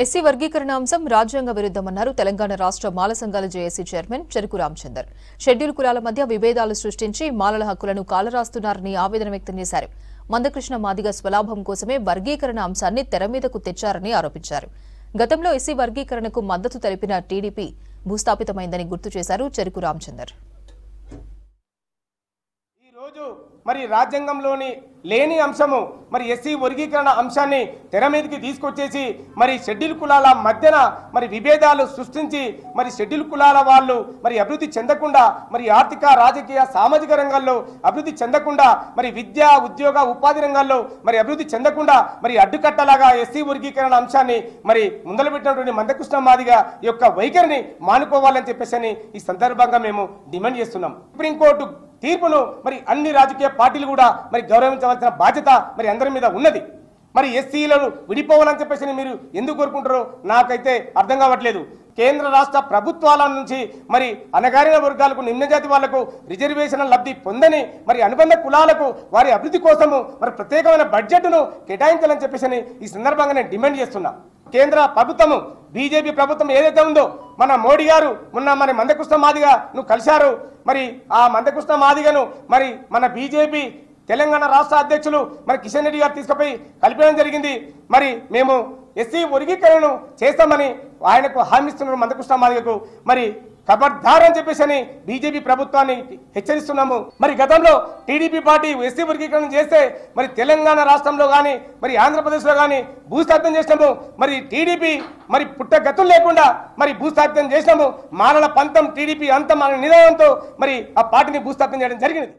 SC వర్గీకరణ అంశం రాజ్యాంగ విరుద్ధమన్నారు తెలంగాణ రాష్ట్ర మాల సంఘాల జేఏసీ చైర్మన్ చెరుకు రామచందర్. షెడ్యూల్ కులాల మధ్య విభేదాలు సృష్టించి మాలల హక్కులను కాలరాస్తున్నారని ఆవేదన వ్యక్తం చేశారు. మందకృష్ణ మాదిగ స్వలాభం కోసమే వర్గీకరణ అంశాన్ని తెరమీదకు తెచ్చారని ఆరోపించారు. గతంలో ఎస్సీ వర్గీకరణకు మద్దతు తెలిపిన టీడీపీ భూస్థాపితమైందని గుర్తు చేశారు చెరుకు రామచందర్. మరి రాజ్యాంగంలోని లేని అంశము మరి ఎస్సీ వర్గీకరణ అంశాన్ని తెర మీదకి తీసుకొచ్చేసి మరి షెడ్యూల్ కులాల మధ్యన మరి విభేదాలు సృష్టించి మరి షెడ్యూల్ కులాల వాళ్ళు మరి అభివృద్ధి చెందకుండా మరి ఆర్థిక రాజకీయ సామాజిక రంగాల్లో అభివృద్ధి చెందకుండా మరి విద్య ఉద్యోగ ఉపాధి రంగాల్లో మరి అభివృద్ధి చెందకుండా మరి అడ్డుకట్టలాగా ఎస్సీ వర్గీకరణ అంశాన్ని మరి ముందలుపెట్టినటువంటి మందకృష్ణ మాదిగ యొక్క వైఖరిని మానుకోవాలని చెప్పేసి ఈ సందర్భంగా మేము డిమాండ్ చేస్తున్నాం. సుప్రీంకోర్టు తీర్పును మరి అన్ని రాజకీయ పార్టీలు కూడా మరి గౌరవించవలసిన బాధ్యత మరి అందరి మీద ఉన్నది. మరి ఎస్సీలను విడిపోవాలని చెప్పేసి మీరు ఎందుకు కోరుకుంటారో నాకైతే అర్థం కావట్లేదు. కేంద్ర రాష్ట్ర ప్రభుత్వాల నుంచి మరి అణగారిన వర్గాలకు నిమ్నజాతి వాళ్లకు రిజర్వేషన్ లబ్ధి పొందని మరి అనుబంధ కులాలకు వారి అభివృద్ధి కోసము మరి ప్రత్యేకమైన బడ్జెట్ను కేటాయించాలని చెప్పేసి ఈ సందర్భంగా నేను డిమాండ్ చేస్తున్నా. కేంద్ర ప్రభుత్వము బీజేపీ ప్రభుత్వం ఏదైతే ఉందో మన మోడీ గారు మొన్న మరి మందకృష్ణ మాదిగ నువ్వు కలిశారు. మరి ఆ మందకృష్ణ మాదిగను మరి మన బీజేపీ తెలంగాణ రాష్ట్ర అధ్యక్షులు మరి కిషన్ రెడ్డి గారు తీసుకుపోయి కలిపడం జరిగింది. మరి మేము ఎస్సీ వర్గీకరణను చేస్తామని ఆయనకు హామీ ఇస్తున్నారు మందకృష్ణ మాదిగకు. మరి ఖబర్దార్ అని చెప్పేసి బీజేపీ ప్రభుత్వాన్ని హెచ్చరిస్తున్నాము. మరి గతంలో టీడీపీ పార్టీ ఎస్సీ వర్గీకరణ చేస్తే మరి తెలంగాణ రాష్ట్రంలో కానీ మరి ఆంధ్రప్రదేశ్లో కానీ భూస్థాపితం చేసినాము. మరి టీడీపీ మరి పుట్టగతులు లేకుండా మరి భూస్థాపితం చేసినాము. మానల పంతం టీడీపీ అంతం అనే నినాదంతో మరి ఆ పార్టీని భూస్థాపితం చేయడం జరిగినది.